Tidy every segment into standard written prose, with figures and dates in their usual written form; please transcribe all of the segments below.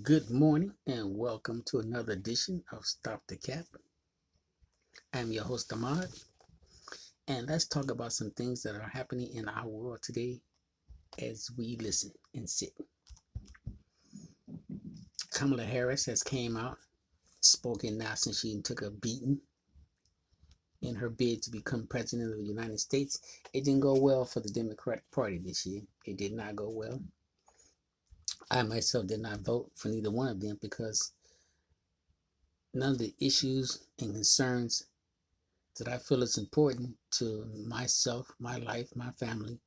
Good morning and welcome to another edition of Stop the Cap. I'm your host Ahmad, and let's talk about some things that are happening in our world today as we listen and sit. Kamala Harris has came out, spoken now since she took a beating in her bid to become president of the United States. It didn't go well for the Democratic Party this year. It did not go well. I myself did not vote for neither one of them because none of the issues and concerns that I feel is important to myself, my life, my family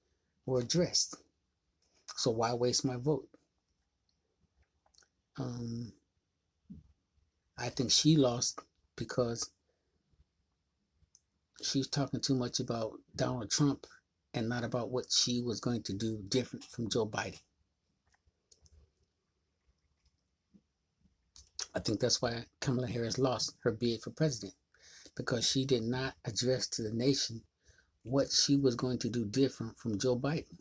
were addressed. So why waste my vote? Um, I think she lost because she's talking too much about Donald Trump and not about what she was going to do different from Joe Biden. I think that's why Kamala Harris lost her bid for president, because she did not address to the nation what she was going to do different from Joe Biden.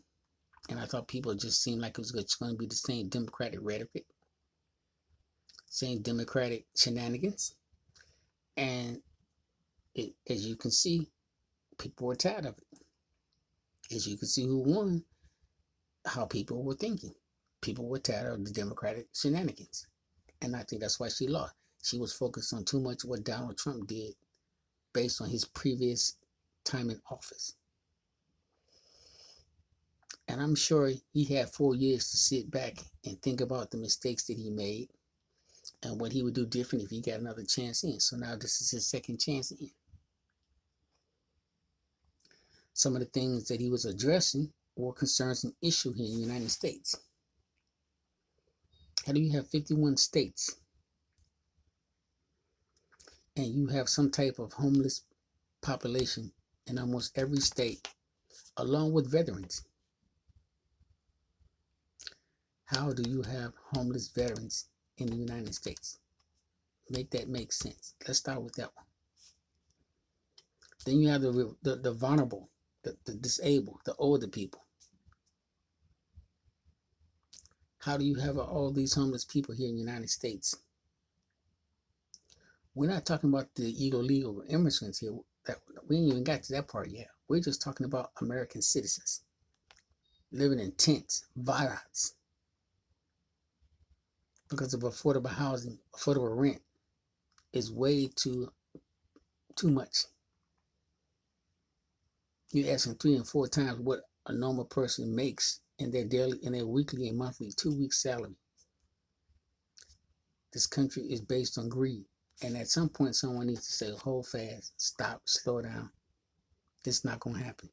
And I thought people just seemed like it was just going to be the same Democratic rhetoric, same Democratic shenanigans. And as you can see, people were tired of it. As you can see who won, how people were thinking. People were tired of the Democratic shenanigans. And I think that's why she lost. She was focused on too much what Donald Trump did based on his previous time in office. And I'm sure he had 4 years to sit back and think about the mistakes that he made and what he would do different if he got another chance in. So now this is his second chance in. Some of the things that he was addressing were concerns and issues here in the United States. How do you have 51 states and you have some type of homeless population in almost every state, along with veterans? How do you have homeless veterans in the United States? Make that make sense. Let's start with that one. Then you have the vulnerable, the disabled, the older people. How do you have all these homeless people here in the United States? We're not talking about the illegal immigrants here. That we ain't even got to that part yet. We're just talking about American citizens living in tents, villas, because of affordable housing, affordable rent is way too much. You're asking 3 and 4 times what a normal person makes in their daily, in their weekly and monthly 2 week salary. This country is based on greed. And at some point, someone needs to say, hold fast, stop, slow down. This is not going to happen.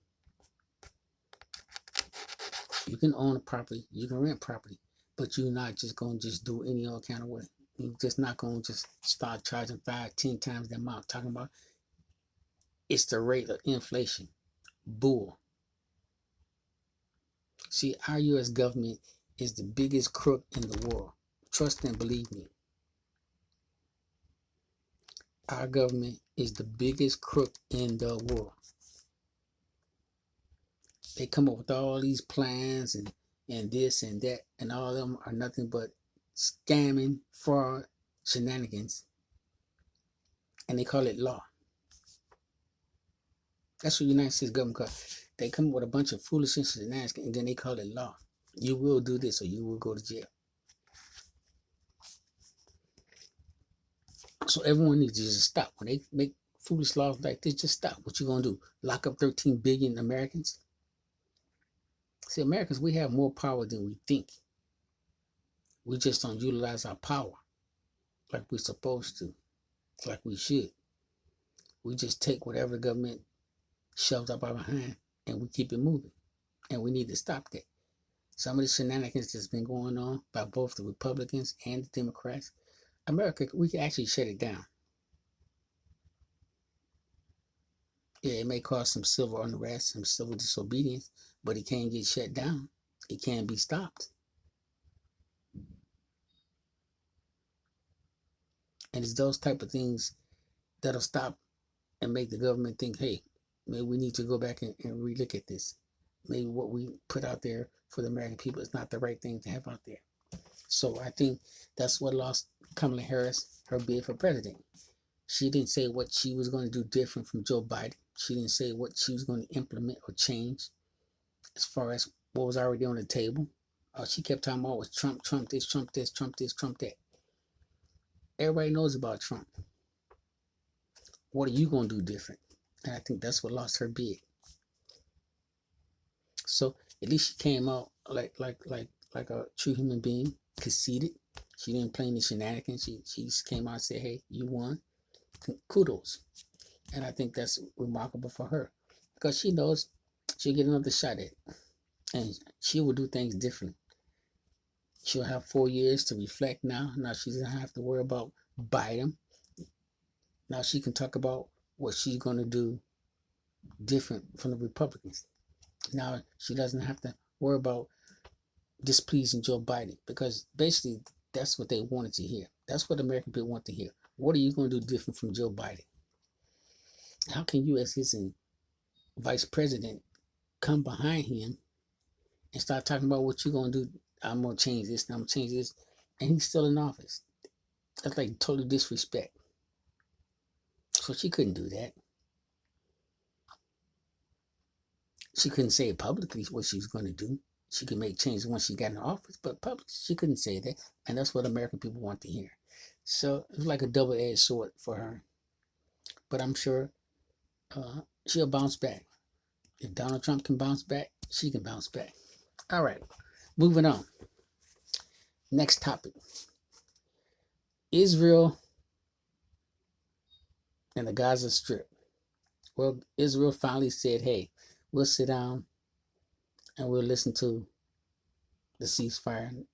You can own a property, you can rent property, but you're not just going to just do any old kind of way. You're just not going to just start charging 5, 10 times the amount. Talking about it's the rate of inflation. Bull. See, our U.S. government is the biggest crook in the world. Trust and believe me. Our government is the biggest crook in the world. They come up with all these plans and this and that, and all of them are nothing but scamming, fraud, shenanigans, and they call it law. That's what the United States government calls. They come up with a bunch of foolishness and shenanigans, and then they call it law. You will do this or you will go to jail. So everyone needs to just stop. When they make foolish laws like this, just stop. What you gonna do? Lock up 13 billion Americans? See, Americans, we have more power than we think. We just don't utilize our power like we're supposed to, like we should. We just take whatever the government shoves up our behind and we keep it moving. And we need to stop that. Some of the shenanigans that's been going on by both the Republicans and the Democrats, America, we can actually shut it down. Yeah, it may cause some civil unrest, some civil disobedience, but it can't get shut down. It can't be stopped. And it's those type of things that'll stop and make the government think, hey, maybe we need to go back and relook at this. Maybe what we put out there for the American people is not the right thing to have out there. So I think that's what lost Kamala Harris her bid for president. She didn't say what she was going to do different from Joe Biden. She didn't say what she was going to implement or change as far as what was already on the table. All she kept talking about was Trump, Trump this, Trump this, Trump this, Trump that. Everybody knows about Trump. What are you going to do different? And I think that's what lost her bid. So at least she came out like a true human being, conceded. She didn't play any shenanigans. She just came out and said, "Hey, you won. Kudos." And I think that's remarkable for her because she knows she'll get another shot at it, and she will do things differently. She'll have 4 years to reflect now. Now she doesn't have to worry about Biden. Now she can talk about what she's going to do different from the Republicans. Now she doesn't have to worry about displeasing Joe Biden because basically that's what they wanted to hear. That's what American people want to hear. What are you going to do different from Joe Biden? How can you, as his vice president, come behind him and start talking about what you're going to do? I'm going to change this, and I'm going to change this, and he's still in office. That's like total disrespect. So she couldn't do that. She couldn't say publicly what she was going to do. She could make changes once she got in office, but publicly she couldn't say that, and that's what American people want to hear. So it was like a double-edged sword for her. But I'm sure she'll bounce back. If Donald Trump can bounce back, she can bounce back. All right, moving on. Next topic. Israel and the Gaza Strip. Well, Israel finally said, hey, we'll sit down and we'll listen to the ceasefire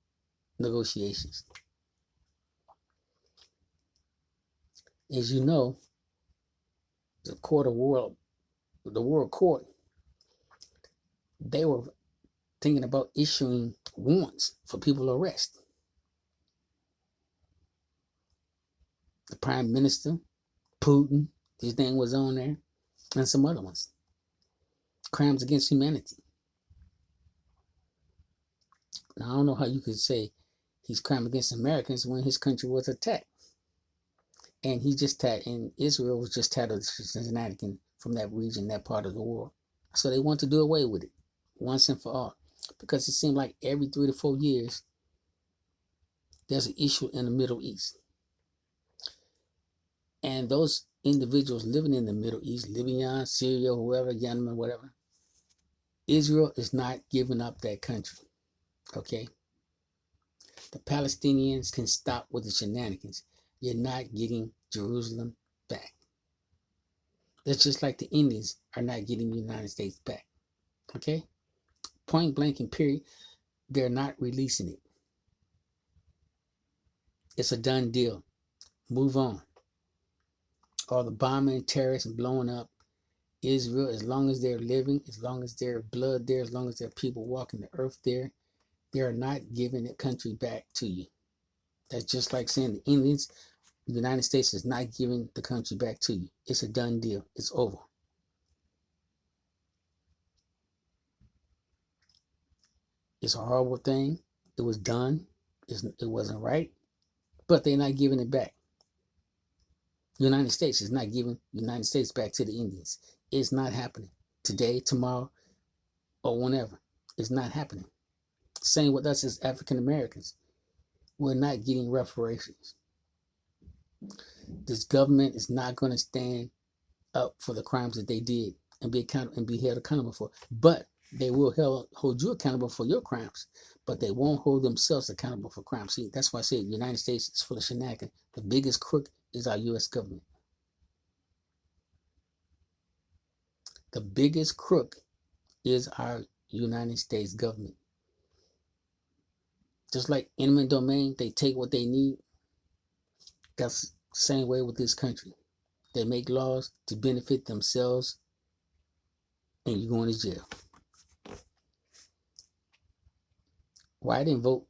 negotiations. As you know, the World Court, they were thinking about issuing warrants for people to arrest. The Prime Minister, Putin, his name was on there, and some other ones. Crimes against humanity. Now, I don't know how you could say he's crime against Americans when his country was attacked. And Israel was just tired of the shenanigans from that region, that part of the world. So they want to do away with it once and for all. Because it seemed like every 3 to 4 years, there's an issue in the Middle East. And those individuals living in the Middle East, Libya, Syria, whoever, Yemen, whatever, Israel is not giving up that country. Okay? The Palestinians can stop with the shenanigans. You're not getting Jerusalem back. That's just like the Indians are not getting the United States back. Okay? Point blank and period, they're not releasing it. It's a done deal. Move on. All the bombing, terrorists, and blowing up Israel, as long as they're living, as long as there's blood there, as long as there are people walking the earth there, they are not giving the country back to you. That's just like saying the Indians, the United States is not giving the country back to you. It's a done deal. It's over. It's a horrible thing. It was done. It wasn't right. But they're not giving it back. The United States is not giving the United States back to the Indians. It's not happening. Today, tomorrow, or whenever. It's not happening. Same with us as African Americans. We're not getting reparations. This government is not going to stand up for the crimes that they did and be held accountable for. But they will hold you accountable for your crimes, but they won't hold themselves accountable for crimes. See, that's why I say the United States is full of shenanigans. The biggest crook is our U.S. government. The biggest crook is our United States government. Just like eminent domain, they take what they need. That's the same way with this country. They make laws to benefit themselves, and you're going to jail. Why I didn't vote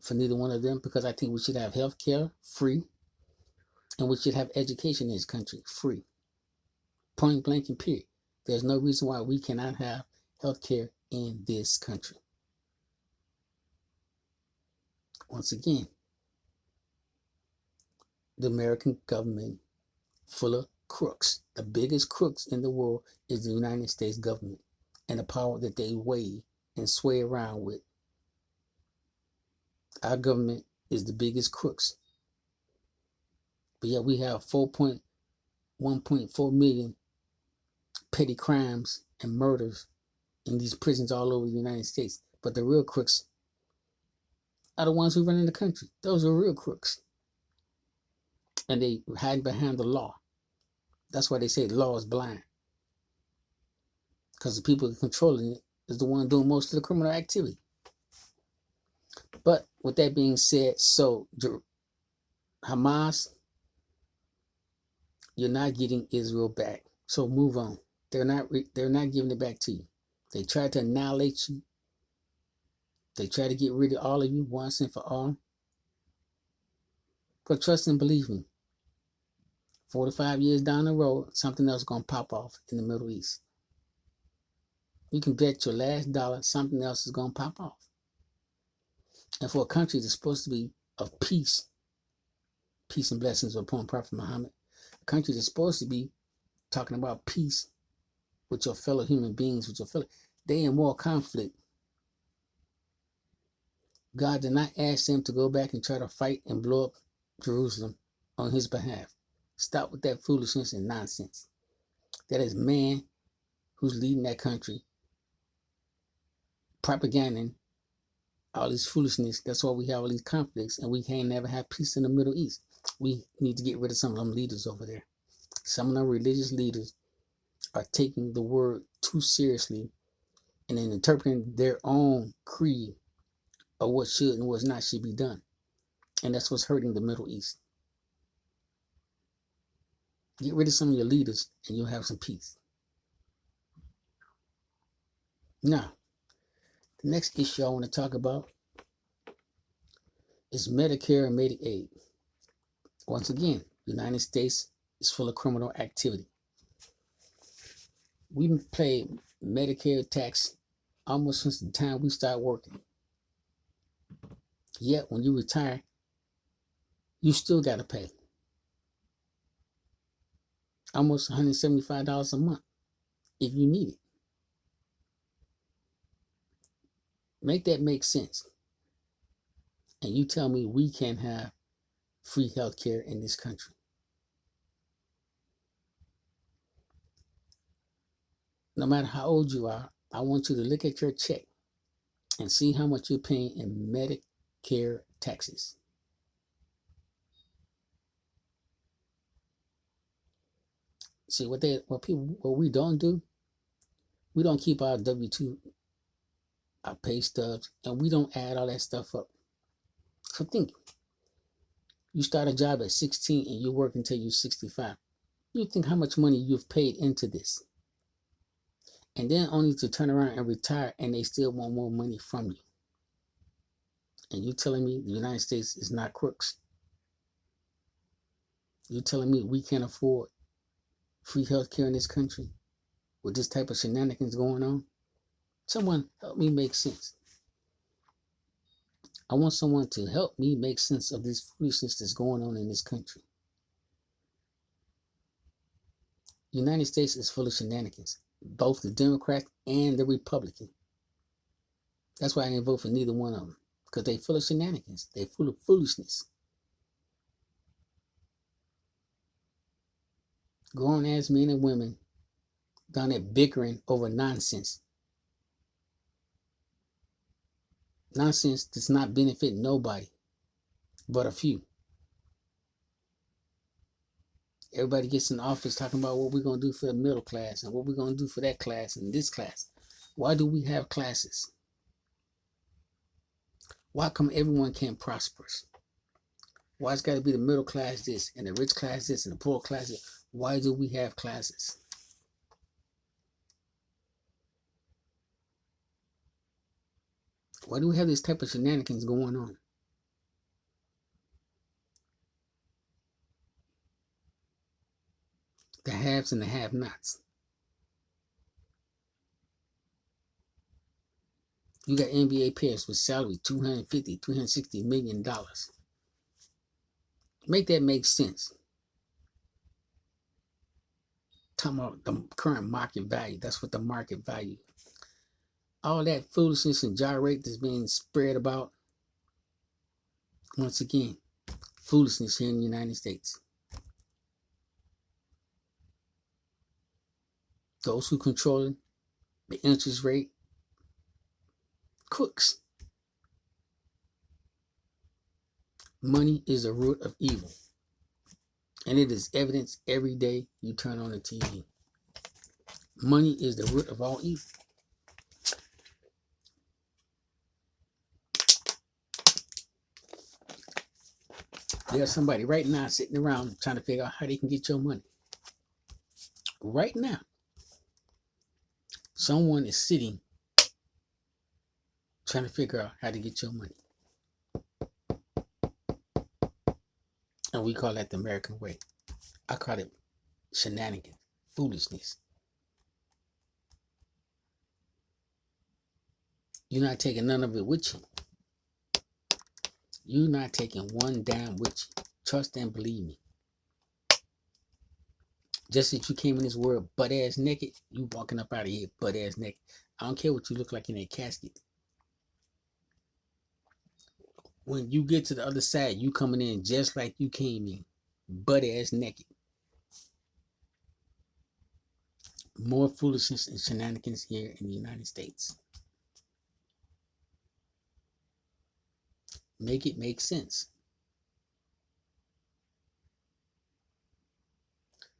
for neither one of them? Because I think we should have health care free, and we should have education in this country free. Point blank and period. There's no reason why we cannot have health care in this country. Once again, the American government full of crooks. The biggest crooks in the world is the United States government and the power that they weigh and sway around with. Our government is the biggest crooks. But yet we have 1.4 million petty crimes and murders in these prisons all over the United States. But the real crooks are the ones who run in the country. Those are real crooks. And they hide behind the law. That's why they say the law is blind. Because the people controlling it is the one doing most of the criminal activity. But with that being said, so Hamas, you're not getting Israel back. So move on. They're not giving it back to you. They tried to annihilate you. They try to get rid of all of you once and for all. But trust and believe me, 45 years down the road, something else is going to pop off in the Middle East. You can bet your last dollar something else is going to pop off. And for a country that's supposed to be of peace and blessings upon Prophet Muhammad, a country that's supposed to be talking about peace with your fellow human beings, they in more conflict. God did not ask them to go back and try to fight and blow up Jerusalem on his behalf. Stop with that foolishness and nonsense. That is man who's leading that country, propaganding all this foolishness. That's why we have all these conflicts, and we can't never have peace in the Middle East. We need to get rid of some of them leaders over there. Some of them religious leaders are taking the word too seriously and then interpreting their own creed of what should and what not should be done. And that's what's hurting the Middle East. Get rid of some of your leaders and you'll have some peace. Now, the next issue I want to talk about is Medicare and Medicaid. Once again, the United States is full of criminal activity. We've paid Medicare tax almost since the time we start working. Yet, when you retire, you still got to pay almost $175 a month if you need it. Make that make sense. And you tell me we can't have free health care in this country. No matter how old you are, I want you to look at your check and see how much you're paying in Medicare taxes. See what we don't do, we don't keep our W-2, our pay stubs, and we don't add all that stuff up. So think, you start a job at 16 and you work until you're 65. You think how much money you've paid into this. And then only to turn around and retire and they still want more money from you. And you telling me the United States is not crooks? You telling me we can't afford free health care in this country with this type of shenanigans going on? Someone help me make sense. I want someone to help me make sense of this foolishness that's going on in this country. The United States is full of shenanigans, both the Democrat and the Republican. That's why I didn't vote for neither one of them, because they full of shenanigans. They full of foolishness. Grown ass men and women down there bickering over nonsense. Nonsense does not benefit nobody but a few. Everybody gets in office talking about what we're going to do for the middle class and what we're going to do for that class and this class. Why do we have classes? Why come everyone can't prosper? Why it's got to be the middle class this and the rich class this and the poor class this? Why do we have classes? Why do we have this type of shenanigans going on? The haves and the have-nots. You got NBA players with salary $250, $360 million. Make that make sense. Talking about the current market value. That's what the market value. All that foolishness and gyrate that's being spread about. Once again, foolishness here in the United States. Those who control the interest rate, crooks. Money is the root of evil. And it is evidenced every day you turn on the TV. Money is the root of all evil. There's somebody right now sitting around trying to figure out how they can get your money. Right now, someone is sitting trying to figure out how to get your money. And we call that the American way. I call it shenanigans, foolishness. You're not taking none of it with you. You're not taking one dime with you. Trust and believe me. Just as you came in this world butt ass naked, you walking up out of here butt ass naked. I don't care what you look like in a casket. When you get to the other side, you coming in just like you came in, butt ass naked. More foolishness and shenanigans here in the United States. Make it make sense.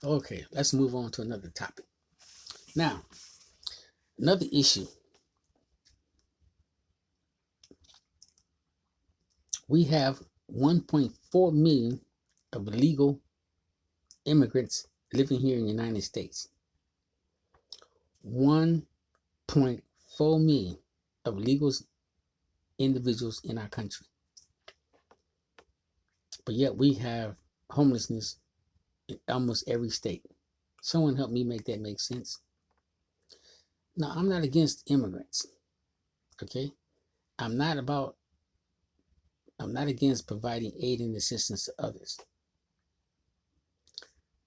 Okay, let's move on to another topic. Now, another issue. We have 1.4 million of illegal immigrants living here in the United States. 1.4 million of legal individuals in our country. But yet we have homelessness in almost every state. Someone help me make that make sense. Now, I'm not against immigrants. Okay? I'm not against providing aid and assistance to others.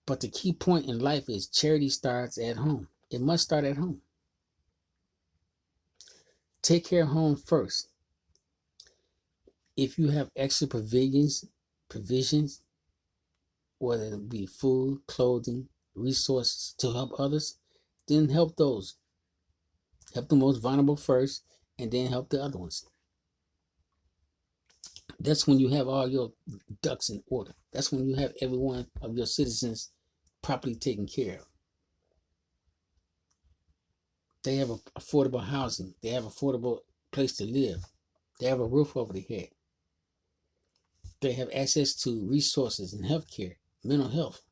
But the key point in life is charity starts at home. It must start at home. Take care of home first. If you have extra provisions, whether it be food, clothing, resources to help others, then help those. Help the most vulnerable first, and then help the other ones. That's when you have all your ducks in order. That's when you have every one of your citizens properly taken care of. They have affordable housing. They have affordable place to live. They have a roof over their head. They have access to resources and health care, mental health.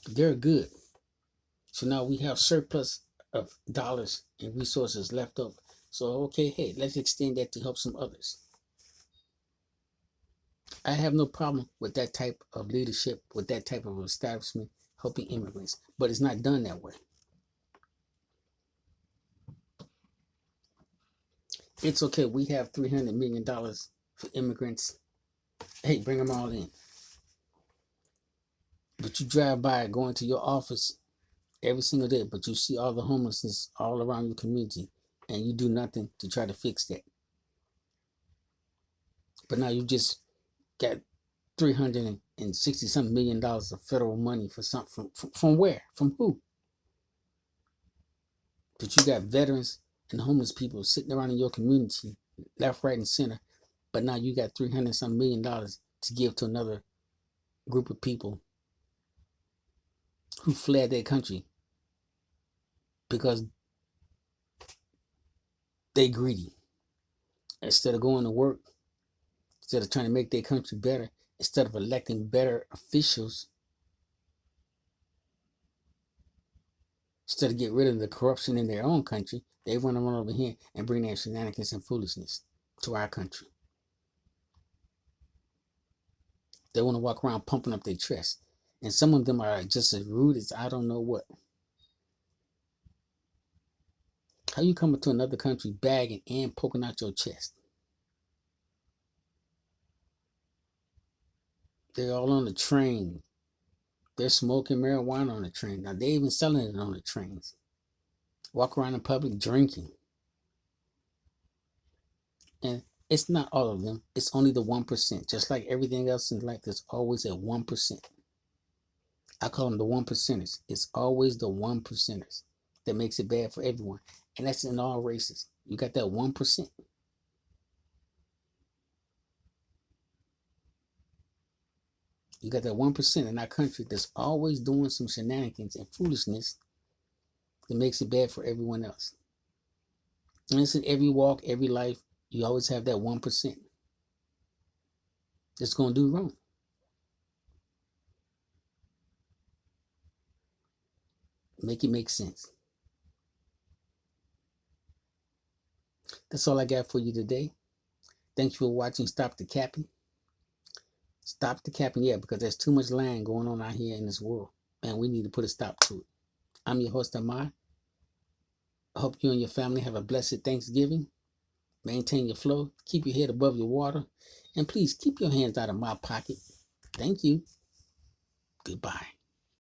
They're good. So now we have surplus of dollars and resources left over. So, okay, hey, let's extend that to help some others. I have no problem with that type of leadership, with that type of establishment helping immigrants, but it's not done that way. It's okay, we have $300 million for immigrants. Hey, bring them all in. But you drive by going to your office every single day, but you see all the homelessness all around your community, and you do nothing to try to fix that. But now you just got $360-something million of federal money for something from where? From who? But you got veterans and homeless people sitting around in your community, left, right, and center. But now you got $300-something million to give to another group of people who fled their country because they greedy. Instead of going to work, instead of trying to make their country better, instead of electing better officials, instead of get rid of the corruption in their own country, they want to run over here and bring their shenanigans and foolishness to our country. They want to walk around pumping up their chest. And some of them are just as rude as I don't know what. How you coming to another country bagging and poking out your chest? They're all on the train. They're smoking marijuana on the train. Now they even selling it on the trains. Walk around in public drinking. And it's not all of them. It's only the 1%. Just like everything else in life, there's always a 1%. I call them the 1%ers. It's always the 1%ers that makes it bad for everyone. And that's in all races. You got that 1%. You got that 1% in our country that's always doing some shenanigans and foolishness that makes it bad for everyone else. And it's in every walk, every life, you always have that 1% that's going to do wrong. Make it make sense. That's all I got for you today. Thank you for watching Stop the Capping. Stop the capping, yeah, because there's too much lying going on out here in this world, and we need to put a stop to it. I'm your host, Amar. I hope you and your family have a blessed Thanksgiving. Maintain your flow. Keep your head above your water. And please keep your hands out of my pocket. Thank you. Goodbye.